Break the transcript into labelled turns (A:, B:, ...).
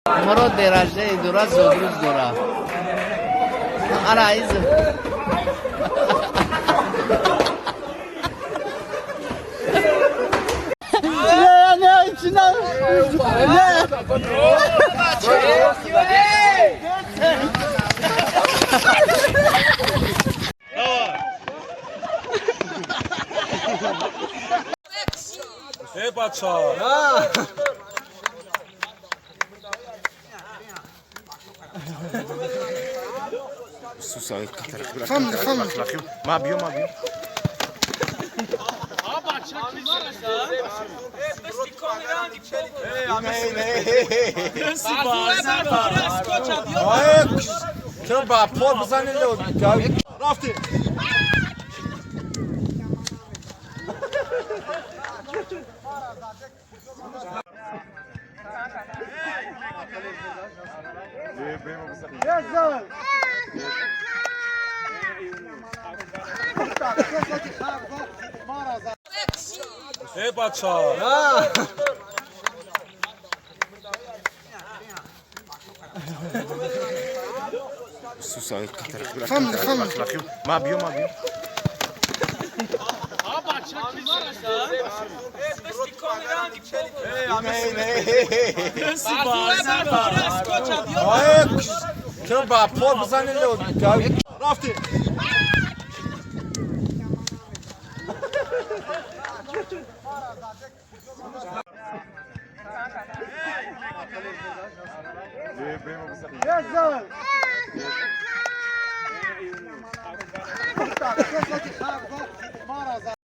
A: مراد درجه دورا زودروز دورا انا عايز ne içinden ne
B: Hey bacha.
C: ما بيو چرا با پول بزنین رفتی
B: Hey bacha.
C: ما بيو چرا با پول بزنین رفتی
D: Yes, sir.